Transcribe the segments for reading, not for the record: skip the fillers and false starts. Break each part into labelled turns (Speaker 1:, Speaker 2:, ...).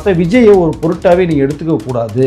Speaker 1: பார்த்தா விஜயை ஒரு பொருட்டாகவே நீங்கள் எடுத்துக்க கூடாது,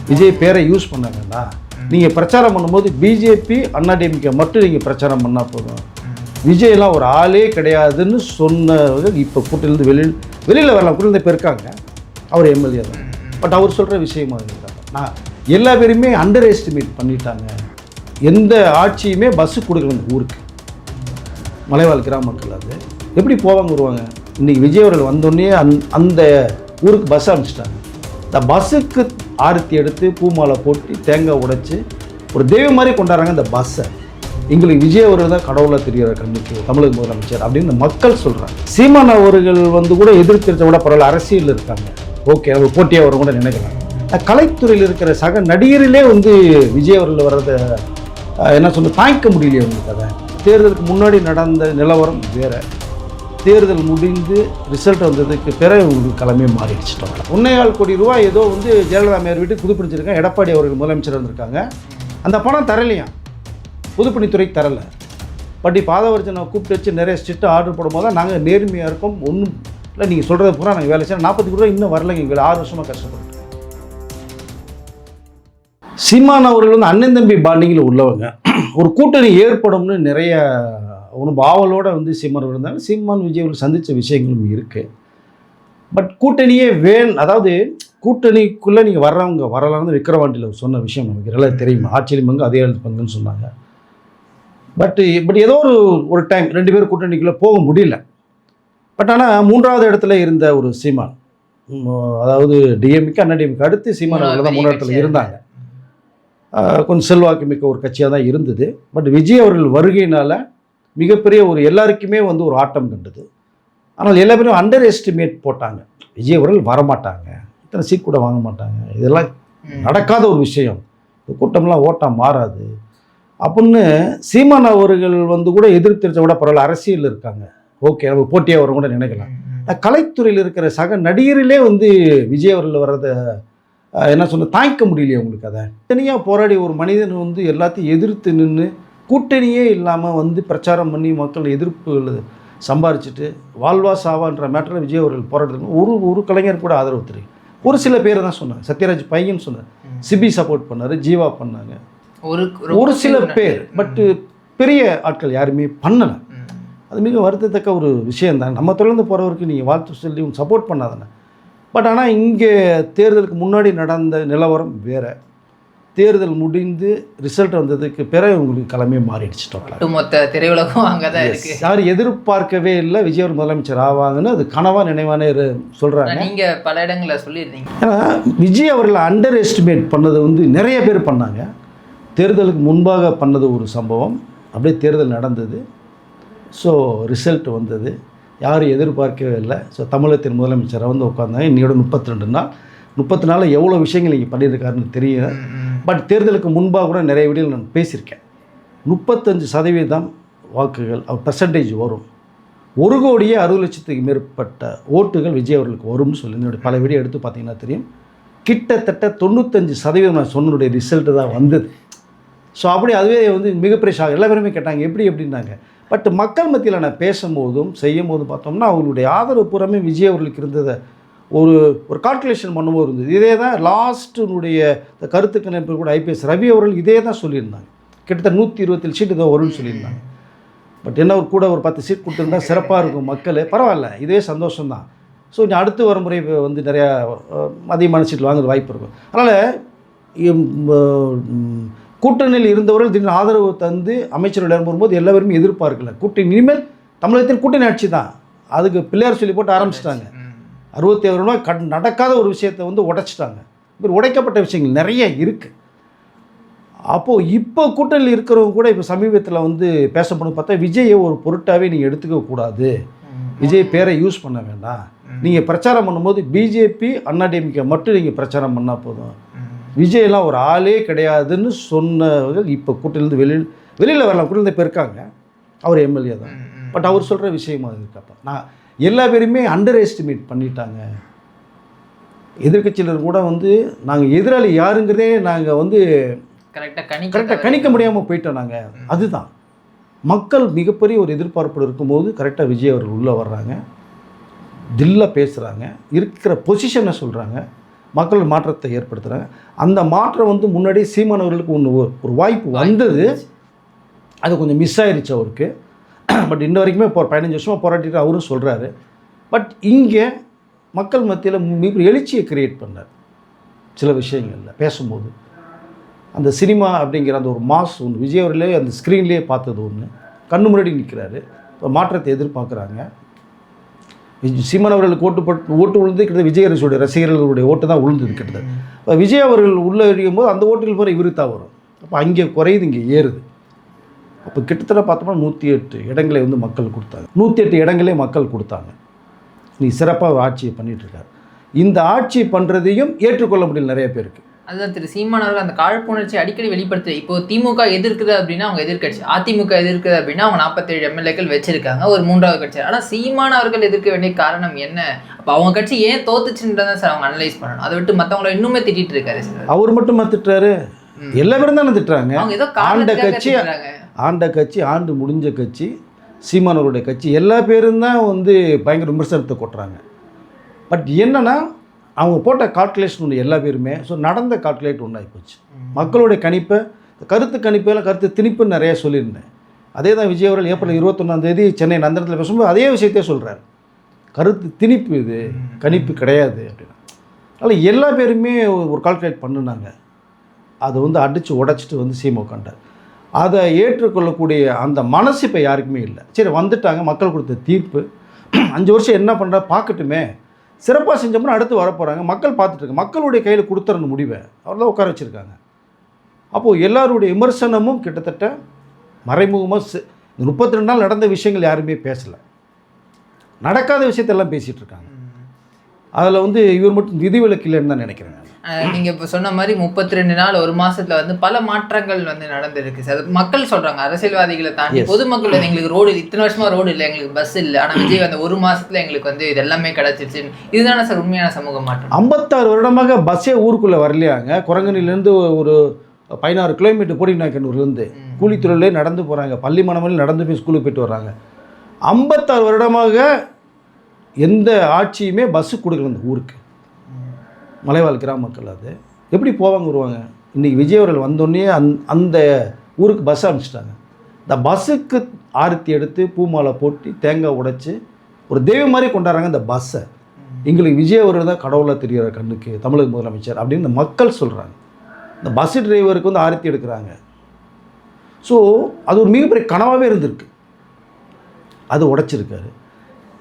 Speaker 1: விஜய் பேரை யூஸ் பண்ண வேண்டாம், நீங்கள் பிரச்சாரம் பண்ணும்போது பிஜேபி அண்ணாடிஎம்கே மட்டும் நீங்கள் பிரச்சாரம் பண்ணால் போதும், விஜயெல்லாம் ஒரு ஆளே கிடையாதுன்னு சொன்னவர்கள் இப்போ கூட்டிலேருந்து வெளியில் வரலாம். கூட்டிலேருந்து இப்போ இருக்காங்க, அவர் எம்எல்ஏ தான். பட் அவர் சொல்கிற விஷயமா இருக்காங்க, நான் எல்லா பேருமே அண்டர் எஸ்டிமேட் பண்ணிட்டாங்க. எந்த ஆட்சியுமே பஸ்ஸு கொடுக்கல இந்த ஊருக்கு, மலைவாழ் கிராம மக்கள். அது எப்படி போவாங்க வருவாங்க? இன்றைக்கி விஜய் அவர்கள் வந்தோடனே அந்த ஊருக்கு பஸ் அனுப்பிச்சிட்டாங்க. இந்த பஸ்ஸுக்கு ஆரத்தி எடுத்து பூமாலை போட்டு தேங்காய் உடைச்சி ஒரு தெய்வம் மாதிரி கொண்டாடுறாங்க இந்த பஸ்ஸை. எங்களுக்கு விஜய் அவர்கள் தான் கடவுளாக தெரிகிற கண்ணுக்கு தமிழக முதலமைச்சர் அப்படின்னு இந்த மக்கள் சொல்கிறாங்க. சீமான் அவர்கள் கூட எதிர்த்து விட பரவாயில்ல, அரசியல் இருக்காங்க, ஓகே, அவர் போட்டியாக வரும் கூட நினைக்கலாம். கலைத்துறையில் இருக்கிற சக நடிகரிலே விஜய் அவர்கள் வர்றதை என்ன சொல்ல தாய்க்க முடியலையே அவங்களுக்கு. அதை தேர்தலுக்கு முன்னாடி நடந்த நிலவரம் வேறு, தேர்தல் முடிந்து ரிசல்ட் வந்ததுக்கு பிறகு உங்களுக்கு கிளம்பியே மாறிடுச்சிட்டோம். 1.25 கோடி ரூபாய் ஏதோ ஜெயலலிதா மேயர் வீட்டுக்கு புதுப்பிடிச்சிருக்காங்க, எடப்பாடி அவர்கள் முதலமைச்சர் வந்திருக்காங்க. அந்த பணம் தரலையா, பொதுப்பணித்துறைக்கு தரலை. பட் இப்போ ஆதவர்ஜனை கூப்பிட்டு வச்சு நிறைய ஸ்ட்ரிக்டாக ஆர்டர் போடும்போது தான் நாங்கள் நேர்மையாக இருக்கோம், ஒன்றும் இல்லை, நீங்கள் சொல்கிறத பூரா நாங்கள் வேலை செய்யணும். 40 கோடி ரூபா இன்னும் வரலைங்க, எங்களை 6 வருஷமாக கஷ்டப்பட்டு. சீமான் அவர்கள் அண்ணன் தம்பி பாண்டிங்கில் உள்ளவங்க. ஒரு கூட்டணி ஏற்படும்னு நிறைய பாவலோடு சீமான் இருந்தாங்க. சீமான் விஜய் அவர்கள் சந்தித்த விஷயங்களும் இருக்குது. பட் கூட்டணியே அதாவது கூட்டணிக்குள்ளே நீங்கள் வர்றவங்க வரலாம்னு விக்கிரவாண்டியில் சொன்ன விஷயம் நமக்கு எல்லாம் தெரியுமா, ஆட்சியிலும் பங்கு அதே பங்குன்னு சொன்னாங்க. பட் ஏதோ ஒரு டைம் 2 பேர் கூட்டணிக்குள்ளே போக முடியல. பட் ஆனால் 3வது இடத்துல இருந்த ஒரு சீமான், அதாவது டிஎம்கே அண்ணாடிஎம்கே அடுத்து சீமான் அவர்கள் தான் 3 இடத்துல இருந்தாங்க. கொஞ்சம் செல்வாக்கு மிக்க ஒரு கட்சியாக தான் இருந்தது. பட் விஜய் அவர்கள் வருகையினால் மிகப்பெரிய எல்லாருக்குமே ஒரு ஆட்டம் கண்டது. ஆனால் எல்லா பேரும் அண்டர் எஸ்டிமேட் போட்டாங்க, விஜய் அவர்கள் வரமாட்டாங்க, இத்தனை சீட் கூட வாங்க மாட்டாங்க, இதெல்லாம் நடக்காத ஒரு விஷயம், இந்த கூட்டம்லாம் ஓட்டாக மாறாது அப்படின்னு சீமான் அவர்கள் கூட எதிர்த்து விட பரவாயில்ல, அரசியல் இருக்காங்க, ஓகே, நம்ம போட்டியாக வரும் கூட நினைக்கலாம். கலைத்துறையில் இருக்கிற சக நடிகரிலே விஜய் அவர்கள் வர்றதை என்ன சொல்ல தாய்க்க முடியலையே உங்களுக்கு. அதை தனியாக போராடி ஒரு மனிதன் எல்லாத்தையும் எதிர்த்து நின்று கூட்டணியே இல்லாமல் பிரச்சாரம் பண்ணி மக்கள் எதிர்ப்புகள் சம்பாரிச்சுட்டு வாழ்வா சாவான்ற மேட்டரில் விஜய் அவர்கள் போராட்டத்துக்கு ஒரு கலைஞர் கூட ஆதரவு தெரியும். ஒரு சில பேர் தான் சொன்னாங்க, சத்யராஜ் பையன் சொன்னார், சிபி சப்போர்ட் பண்ணார், ஜீவா பண்ணாங்க, ஒரு சில பேர். பட்டு பெரிய ஆட்கள் யாருமே பண்ணலை. அது மிக வருத்தத்தக்க ஒரு விஷயந்தான். நம்ம தொடர்ந்து போகிறவருக்கு நீங்கள் வாழ்த்து சொல்லி சப்போர்ட் பண்ணாதானே. பட் ஆனால் இங்கே தேர்தலுக்கு முன்னாடி நடந்த நிலவரம் வேறு, தேர்தல் முடிந்து ரிசல்ட் வந்ததுக்கு பிறகு உங்களுக்கு கிளம்பியே மாறிடுச்சிட்டோம்.
Speaker 2: மொத்த திரையுலகம் அங்கே தான் இருக்குது.
Speaker 1: யாரும் எதிர்பார்க்கவே இல்லை விஜய் ஒரு முதலமைச்சர் ஆவாங்கன்னு, அது கனவா நினைவானே சொல்கிறாங்க.
Speaker 2: நீங்கள் பல இடங்களில் சொல்லியிருந்தீங்க.
Speaker 1: ஏன்னா விஜய் அவர்களை அண்டர் எஸ்டிமேட் பண்ணது நிறைய பேர் பண்ணாங்க. தேர்தலுக்கு முன்பாக பண்ணது ஒரு சம்பவம், அப்படியே தேர்தல் நடந்தது, ஸோ ரிசல்ட் வந்தது, யாரும் எதிர்பார்க்கவே இல்லை. ஸோ தமிழகத்தின் முதலமைச்சரை உட்காந்தாங்க. இன்னையோட 32 நாள், 30 நாளில் எவ்வளோ விஷயங்கள் நீங்கள் பண்ணியிருக்காருன்னு தெரியும். பட் தேர்தலுக்கு முன்பாக கூட நிறைய வீடியோ நான் பேசியிருக்கேன். 35% வாக்குகள் பெர்சன்டேஜ் வரும், 1,60,00,000 மேற்பட்ட ஓட்டுகள் விஜய் அவர்களுக்கு வரும்னு சொல்லி என்னுடைய பல வீடியோ எடுத்து பார்த்தீங்கன்னா தெரியும். கிட்டத்தட்ட 95% நான் சொன்னனுடைய ரிசல்ட்டு தான் வந்தது. ஸோ அப்படி அதுவே மிகப்பெரிய ஷாக். எல்லா பேருமே கேட்டாங்க எப்படின்னாங்க. பட் மக்கள் மத்தியில் நான் பேசும்போதும் செய்யும் போது பார்த்தோம்னா அவங்களுடைய ஆதரவு பூராமே விஜய் அவர்களுக்கு இருந்ததை ஒரு கால்குலேஷன் பண்ணும்போது இருந்தது. இதே தான் லாஸ்ட்டுனுடைய கருத்து கணிப்பு கூட ஐபிஎஸ் ரவி அவர்கள் இதே தான் சொல்லியிருந்தாங்க. கிட்டத்தட்ட 127 சீட்டு ஏதோ வரும்னு சொல்லியிருந்தாங்க. பட் என்ன ஒரு 10 சீட் கொடுத்துருந்தா சிறப்பாக இருக்கும், மக்கள் பரவாயில்ல, இதே சந்தோஷம்தான். ஸோ இனி அடுத்து வர முறை நிறையா அதிகமான சீட்டில் வாங்குற வாய்ப்பு இருக்கும். அதனால் கூட்டணியில் இருந்தவர்கள் திடீர்னு ஆதரவு தந்து அமைச்சர்கள் வரும்போது எல்லாருமே எதிர்பார்க்கல. கூட்டணி இனிமேல் தமிழகத்தின் கூட்டணி ஆட்சி தான், அதுக்கு பிள்ளையார் சொல்லி போட்டு ஆரம்பிச்சிட்டாங்க. 67 ரூபாய் நடக்காத ஒரு விஷயத்தை உடைச்சிட்டாங்க. இப்போ உடைக்கப்பட்ட விஷயங்கள் நிறைய இருக்குது. அப்போது இப்போ கூட்டணியில் இருக்கிறவங்க கூட இப்போ சமீபத்தில் பேசப்படும் பார்த்தா விஜயை ஒரு பொருட்டாகவே நீங்கள் எடுத்துக்க கூடாது, விஜய் பேரை யூஸ் பண்ண வேண்டாம், நீங்கள் பிரச்சாரம் பண்ணும்போது பிஜேபி அண்ணாடிஎம்கே மட்டும் நீங்கள் பிரச்சாரம் பண்ணால் போதும், விஜயெல்லாம் ஒரு ஆளே கிடையாதுன்னு சொன்னவர்கள் இப்போ கூட்டிலேருந்து வெளியில் வரலாம். கூட்டிலேருந்து இப்போ இருக்காங்க, அவர் எம்எல்ஏ தான். பட் அவர் சொல்கிற விஷயமா இருக்கப்போ நான் எல்லா பேருமே அண்டர் எஸ்டிமேட் பண்ணிட்டாங்க. எதிர்கட்சியினர் கூட நாங்கள் எதிராளி யாருங்கிறதே நாங்கள் கரெக்டாக கணிக்க முடியாமல் போயிட்டோம் நாங்கள். அதுதான் மக்கள் மிகப்பெரிய ஒரு எதிர்பார்ப்பு இருக்கும்போது கரெக்டாக விஜய் அவர்கள் உள்ளே வர்றாங்க. தில்ல பேசுகிறாங்க, இருக்கிற பொசிஷனை சொல்கிறாங்க, மக்கள் மாற்றத்தை ஏற்படுத்துகிறாங்க. அந்த மாற்றம் வந்து முன்னாடியே சீமான் அவர்களுக்கு ஒரு வாய்ப்பு வந்தது, அது கொஞ்சம் மிஸ் ஆயிடுச்சு அவருக்கு. பட் இன்ன வரைக்குமே இப்போ 15 வருஷமாக போராட்டிட்டு அவரும் சொல்கிறாரு. பட் இங்கே மக்கள் மத்தியில் மிக எழுச்சியை கிரியேட் பண்ணார் சில விஷயங்களில் பேசும்போது. அந்த சினிமா அப்படிங்கிற அந்த ஒரு மாஸ் ஒன்று விஜய் அவர்களே அந்த ஸ்க்ரீன்லேயே பார்த்தது ஒன்று, கண்ணு முன்னாடி நிற்கிறாரு. இப்போ மாற்றத்தை எதிர்பார்க்குறாங்க. சீமான் அவர்களுக்கு ஓட்டு விழுந்து கிட்டத்தட்ட விஜய் அரசுடைய ரசிகர்களுடைய ஓட்டு தான் விழுந்தது கிட்டத்தட்ட. இப்போ விஜய் அவர்கள் உள்ளே எறியும் போது அந்த ஓட்டுகள் போகிற இவரு தான் வரும். அப்போ அங்கே குறையுது, இங்கே ஏறுது. அப்போ கிட்டத்தட்ட பார்த்தோம்னா 108 இடங்களை வந்து மக்கள் கொடுத்தாங்க. 108 இடங்களே மக்கள் கொடுத்தாங்க. நீ சிறப்பாக ஆட்சியை பண்ணிகிட்ருக்காரு. இந்த ஆட்சி பண்ணுறதையும் ஏற்றுக்கொள்ள முடியல நிறைய பேருக்கு.
Speaker 2: அதுதான் திரு சீமான் அவர்கள் அந்த காழ்ப்புணர்ச்சி அடிக்கடி வெளிப்படுத்து. இப்போ திமுக எதிர்க்குது அப்படின்னா அவங்க எதிர்கட்சி, அதிமுக எதிர்க்குது அப்படின்னா அவங்க 47 எம்எல்ஏக்கள் வச்சிருக்காங்க, ஒரு 3வது கட்சி. ஆனால் சீமான் அவர்கள் எதிர்க்க வேண்டிய காரணம் என்ன? அப்போ அவங்க கட்சி ஏன் தோத்துச்சுன்றதான் சார் அவங்க அனலைஸ் பண்ணணும். அதை விட்டு மற்றவங்கள இன்னுமே திட்டிட்டு இருக்காரு சார். அவர்
Speaker 1: மட்டும் திட்டுறாரு, எல்லா பேரும் தானே திட்டுறாங்க.
Speaker 2: அவங்க ஏதோ
Speaker 1: ஆண்ட கட்சி ஆண்டு முடிஞ்ச கட்சி சீமான் அவருடைய கட்சி எல்லா பேரும் தான் வந்து பயங்கர விமர்சனத்தை கொட்டுறாங்க. பட் என்னன்னா அவங்க போட்ட கால்குலேஷன் ஒன்று எல்லா பேருமே. ஸோ நடந்த கால்குலேட் ஒன்றாகி போச்சு. மக்களுடைய கணிப்பை, கருத்து கணிப்பில் கருத்து திணிப்புன்னு நிறைய சொல்லியிருந்தேன். அதே தான் விஜய் அவர்கள் ஏப்ரல் 21 சென்னை நந்தனத்தில் பேசும்போது அதே விஷயத்தையே சொல்கிறார். கருத்து திணிப்பு, இது கணிப்பு கிடையாது அப்படின்னா. அதனால் எல்லா பேருமே ஒரு கால்குலேட் பண்ணினாங்க. அதை வந்து அடித்து உடச்சிட்டு வந்து சீமா உட்காண்டார். அதை ஏற்றுக்கொள்ளக்கூடிய அந்த மனசு இப்போ யாருக்குமே இல்லை. சரி வந்துட்டாங்க, மக்கள் கொடுத்த தீர்ப்பு 5 வருஷம் என்ன பண்ணுறா பார்க்கட்டுமே, சிறப்பாக செஞ்சோம்னா அடுத்து வரப்போகிறாங்க, மக்கள் பார்த்துட்ருக்காங்க, மக்களுடைய கையில் கொடுத்துறணும் முடிவை அவர் தான் உட்கார வச்சுருக்காங்க. அப்போது எல்லாருடைய விமர்சனமும் கிட்டத்தட்ட மறைமுகமாக 32 நாள் நடந்த விஷயங்கள் யாருமே பேசலை, நடக்காத விஷயத்தெல்லாம் பேசிகிட்டு இருக்காங்க. அதில் வந்து இவர் மட்டும் விதிவிலக்கு இல்லைன்னு தான் நினைக்கிறேன்.
Speaker 2: நீங்கள் இப்போ சொன்ன மாதிரி 32 நாள் ஒரு மாதத்தில் வந்து பல மாற்றங்கள் வந்து நடந்திருக்கு சார். மக்கள் சொல்கிறாங்க, அரசியல்வாதிகளை தாண்டி பொதுமக்கள் வந்து எங்களுக்கு ரோடு இத்தனை வருஷமாக ரோடு இல்லை, எங்களுக்கு பஸ் இல்லை, ஆனால் விஜய் வந்து ஒரு மாதத்தில் எங்களுக்கு வந்து இது எல்லாமே கிடச்சிருச்சு. இதுதானே சார் உண்மையான சமூக மாற்றம்.
Speaker 1: 56 வருடமாக பஸ்ஸே ஊருக்குள்ளே வரலையாங்க. குரங்கனிலேருந்து ஒரு 16 கிலோமீட்டர் போடிநாயக்கனூர்லேருந்து கூலித்துறையிலே நடந்து போகிறாங்க, பள்ளி மாணவர்கள் நடந்து போய் ஸ்கூலுக்கு போய்ட்டு வர்றாங்க. 56 வருடமாக எந்த ஆட்சியுமே பஸ்ஸு கொடுக்கல இந்த ஊருக்கு. மலைவாழ் கிராம மக்கள் அது எப்படி போவாங்க வருவாங்க. இன்றைக்கி விஜய் அவர்கள் வந்தோடனே அந்த ஊருக்கு பஸ் அனுப்பிச்சிட்டாங்க. இந்த பஸ்ஸுக்கு ஆரத்தி எடுத்து பூமாலை போட்டு தேங்காய் உடைச்சி ஒரு தெய்வம் மாதிரி கொண்டாடுறாங்க இந்த பஸ்ஸை. எங்களுக்கு விஜய் அவர்கள் தான் கடவுளாக தெரிகிற கண்ணுக்கு தமிழக முதலமைச்சர் அப்படின்னு இந்த மக்கள் சொல்கிறாங்க. இந்த பஸ்ஸு டிரைவருக்கு வந்து ஆரத்தி எடுக்கிறாங்க. ஸோ அது ஒரு மிகப்பெரிய கனவாகவே இருந்திருக்கு. அது உடைச்சிருக்காரு.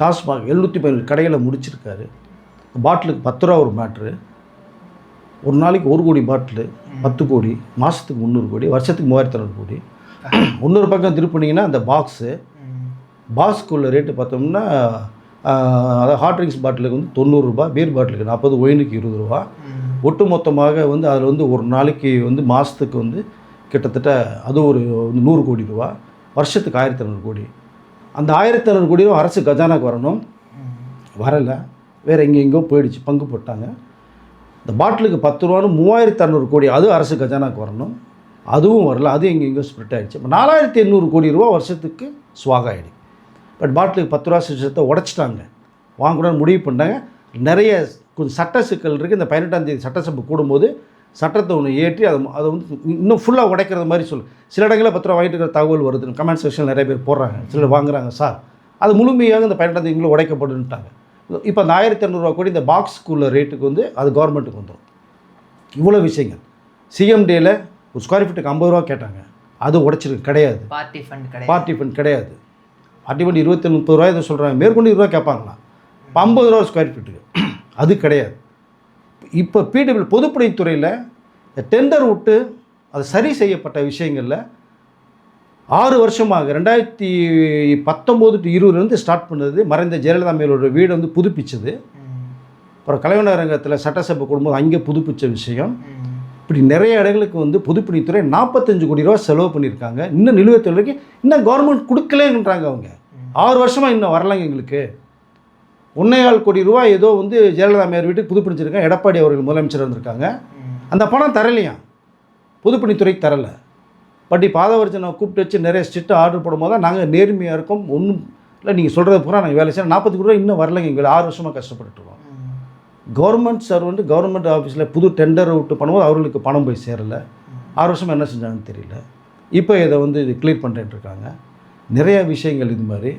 Speaker 1: டாஸ்மாக் 717 கடைகளை முடிச்சிருக்காரு. பாட்டிலுக்கு 10 ரூபா ஒரு மேட்ரு. ஒரு நாளைக்கு 1 கோடி பாட்டிலு 10 கோடி, மாதத்துக்கு 300 கோடி, வருஷத்துக்கு 3600 கோடி. இன்னொரு பக்கம் திருப்பினீங்கன்னா அந்த பாக்ஸுக்குள்ள ரேட்டு பார்த்தோம்னா அதாவது ஹாட் ட்ரிங்க்ஸ் பாட்டிலுக்கு வந்து 90 ரூபா, பீர் பாட்டிலுக்கு 40, ஒயினுக்கு 20 ரூபா. ஒட்டு மொத்தமாக வந்து அதில் வந்து ஒரு நாளைக்கு வந்து மாதத்துக்கு வந்து கிட்டத்தட்ட அது ஒரு 100 கோடி ரூபா, வருஷத்துக்கு 1600 கோடி. அந்த 1600 கோடி ரூபா அரசு கஜானாக்கு வரணும், வரலை, வேறு எங்கெங்கோ போயிடுச்சு, பங்கு போட்டாங்க. இந்த பாட்டிலுக்கு 10 ரூபான்னு 3600 கோடி அது அரசு கஜானாக்கு வரணும், அதுவும் வரல, அது எங்கெங்கோ ஸ்ப்ரெட் ஆகிடுச்சு. இப்போ 4800 கோடி ரூபா வருஷத்துக்கு ஸ்வாக் ஆகிடுது. பட் பாட்டிலுக்கு 10 ரூபா சிஸ்டத்தை உடச்சிட்டாங்க, வாங்கக்கூடாதுன்னு முடிவு பண்ணாங்க. நிறைய கொஞ்சம் சட்ட சிக்கல் இருக்குது. இந்த 18ஆம் தேதி சட்டசபை கூடும்போது சட்டத்தை ஒன்று ஏற்றி அதை வந்து இன்னும் ஃபுல்லாக உடைக்கிறது மாதிரி சில இடங்களில் 10 ரூபா வாங்கிட்டு இருக்கிற தகவல் வருதுன்னு கமெண்ட் செக்ஷன் நிறைய பேர் போடுறாங்க. சிலர் வாங்குறாங்க சார், அது முழுமையாக இந்த 18ஆம் தேதிக்குள்ளே உடைக்கப்படுன்ட்டாங்க. இப்போ அந்த 1500 ரூபா கோடி இந்த பாக்ஸுக்குள்ள ரேட்டுக்கு வந்து அது கவர்மெண்ட்டுக்கு வந்துடும். இவ்வளோ விஷயங்கள். சிஎம் டேயில் ஒரு ஸ்கொயர் ஃபீட்டுக்கு 50 ரூபா கேட்டாங்க, அது உடைச்சிருக்கு, கிடையாது. பார்ட்டி ஃபண்ட் கிடையாது. பார்ட்டி ஃபண்ட் 27-30 ரூபா இதை சொல்கிறாங்க, மேற்கொண்டு 20 ரூபா கேட்பாங்களா, 50 ரூபா ஸ்கொயர் ஃபீட்டுக்கு, அது கிடையாது. இப்போ பிடபிள்யூ பொதுப்பணித்துறையில் டெண்டர் விட்டு அது சரி செய்யப்பட்ட விஷயங்களில் 6 வருஷமாக 2019 to 20 ஸ்டார்ட் பண்ணது. மறைந்த ஜெயலலிதா மேலோட வீடு வந்து புதுப்பிச்சது. அப்புறம் கலைஞர் அரங்கத்தில் சட்டசபை கூடும்போது அங்கே புதுப்பிச்ச விஷயம். இப்படி நிறைய இடங்களுக்கு வந்து பொதுப்பணித்துறை 45 கோடி ரூபா செலவு பண்ணியிருக்காங்க. இன்னும் நிலுவைத் தொகைக்கு இன்னும் கவர்மெண்ட் கொடுக்கலேன்றாங்க. அவங்க 6 வருஷமாக இன்னும் வரலாங்க. எங்களுக்கு 1.25 கோடி ரூபா ஏதோ வந்து ஜெயலலிதா மேயர் வீட்டுக்கு புதுப்பிச்சிருக்காங்க. எடப்பாடி அவர்கள் முதலமைச்சர் இருந்திருக்காங்க. அந்த பணம் தரலையா, பொதுப்பணித்துறைக்கு தரலை. பட் இப்போ ஆதவர்ஜனை கூப்பிட்டு வச்சு நிறைய ஸ்ட்ரிக்டாக ஆர்டர் போடும்போது தான் நாங்கள் நேர்மையாக இருக்கோம், ஒன்றும் இல்லை நீங்கள் சொல்கிறது பூரா நாங்கள் வேலை செய்யணும் 40 கோடி ரூபா இன்னும் வரலைங்க எங்களை 6 வருஷமாக கஷ்டப்பட்டுருக்கோம். கவர்மெண்ட் சர்வெண்ட் கவர்மெண்ட் ஆஃபீஸில் புது டெண்டர் விட்டு பண்ணும்போது அவர்களுக்கு பணம் போய் சேரலை. 6 வருஷமாக என்ன செஞ்சாங்கன்னு தெரியல. இப்போ இதை வந்து இது கிளியர் பண்ணிட்டு இருக்காங்க. நிறையா விஷயங்கள் இது மாதிரி.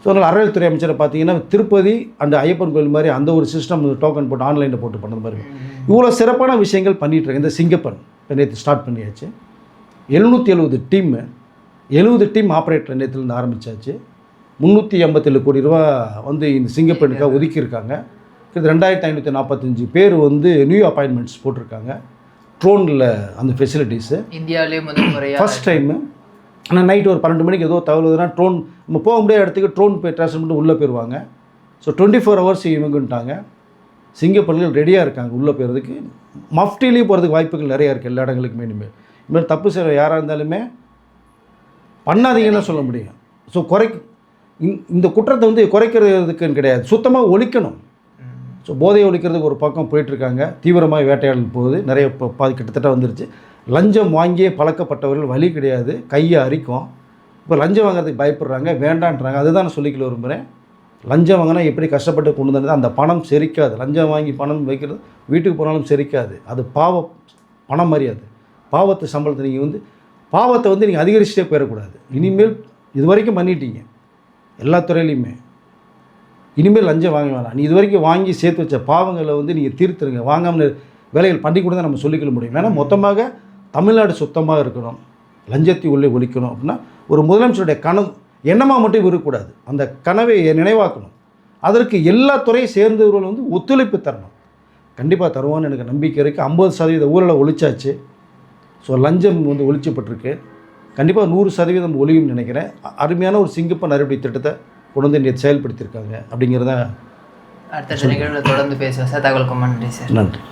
Speaker 1: ஸோ அதனால் அறநிலைத்துறை அமைச்சரை பார்த்தீங்கன்னா திருப்பதி அந்த ஐயப்பன் கோயில் மாதிரி அந்த ஒரு சிஸ்டம் டோக்கன் போட்டு ஆன்லைனில் போட்டு பண்ணது மாதிரி இவ்வளோ சிறப்பான விஷயங்கள் பண்ணிகிட்ருக்கேன். இந்த சிங்கப்பன் இப்போ நேற்று ஸ்டார்ட் பண்ணியாச்சு. 770 டீம் ஆப்ரேட்டர் நேற்றுலேருந்து ஆரம்பித்தாச்சு. 387 கோடி ரூபா வந்து இந்த சிங்கப்பெண்ணுக்காக ஒதுக்கியிருக்காங்க. இது 2545 பேர் வந்து நியூ அப்பாயின்மெண்ட்ஸ் போட்டிருக்காங்க. ட்ரோனில் அந்த ஃபெசிலிட்டிஸு
Speaker 2: இந்தியாவிலே முதல் முறையாக
Speaker 1: ஃபஸ்ட் டைமு. ஆனால் நைட்டு ஒரு 12 மணிக்கு ஏதோ தகவல் வருதுன்னா ட்ரோன் நம்ம போக முடியாத இடத்துக்கு ட்ரோன் போய் ட்ரான்ஸ்ஃபர் பண்ணிட்டு உள்ளே போயிடுவாங்க. So 24 hours இவங்கன்ட்டாங்க. சிங்கப்பெண்கள் ரெடியாக இருக்காங்க உள்ளே போகிறதுக்கு. மஃப்டிலேயும் போகிறதுக்கு வாய்ப்புகள் நிறையா இருக்குது எல்லா இடங்களுக்குமே. இனிமேல் தப்பு செய்கிற யாராக இருந்தாலுமே பண்ணாதீங்கன்னு தான் சொல்ல முடியும். ஸோ இந்த குற்றத்தை வந்து குறைக்கிறதுக்குன்னு கிடையாது, சுத்தமாக ஒழிக்கணும். ஸோ போதையை ஒழிக்கிறதுக்கு ஒரு பக்கம் போயிட்டுருக்காங்க. தீவிரமாக வேட்டையாடல் போகுது. நிறைய பாதி கிட்டத்தட்ட வந்துருச்சு. லஞ்சம் வாங்கியே பழக்கப்பட்டவர்கள் வழி கிடையாது, கையை அரிக்கும். இப்போ லஞ்சம் வாங்குறதுக்கு பயப்படுறாங்க, வேண்டான்றாங்க. அதுதான் நான் சொல்லிக்கல விரும்புகிறேன். லஞ்சம் வாங்கினா எப்படி கஷ்டப்பட்டு கொண்டு வந்தது, அந்த பணம் செரிக்காது. லஞ்சம் வாங்கி பணம் வைக்கிறது வீட்டுக்கு போனாலும் செரிக்காது. அது பணம் மாதிரி. அது பாவத்தை சம்பளத்தை நீங்கள் வந்து பாவத்தை வந்து நீங்கள் அதிகரிச்சுட்டே போயிடக்கூடாது. இனிமேல் இது வரைக்கும் பண்ணிட்டீங்க எல்லா துறையிலையுமே. இனிமேல் லஞ்சம் வாங்க வேணாம். நீ இது வரைக்கும் வாங்கி சேர்த்து வச்ச பாவங்களை வந்து நீங்கள் தீர்த்துருங்க. வாங்காமல் வேலைகள் பண்ணி கூட தான் நம்ம சொல்லிக்கொள்ள முடியும். ஏன்னா மொத்தமாக தமிழ்நாடு சுத்தமாக இருக்கணும், லஞ்சத்தை உள்ளே ஒழிக்கணும் அப்படின்னா ஒரு முதலமைச்சருடைய கனவு எண்ணமாக மட்டும் இருக்கக்கூடாது. அந்த கனவை நினைவாக்கணும். அதற்கு எல்லா துறையும் சேர்ந்தவர்கள் வந்து ஒத்துழைப்பு தரணும். கண்டிப்பாக தருவான்னு எனக்கு நம்பிக்கை இருக்குது. 50% ஊரில் ஒழிச்சாச்சு. ஸோ லஞ்சம் வந்து ஒழிச்சப்பட்டிருக்கு. கண்டிப்பாக 100% ஒழியும் நினைக்கிறேன். அருமையான ஒரு சிங்கப்பன் அறுவடை திட்டத்தை கொண்டு வந்து இன்றைய செயல்படுத்தியிருக்காங்க அப்படிங்கிறத
Speaker 2: அடுத்த நிகழ்வில் தொடர்ந்து பேசுவோம் சார். தகவல் நன்றி சார்.
Speaker 1: நன்றி.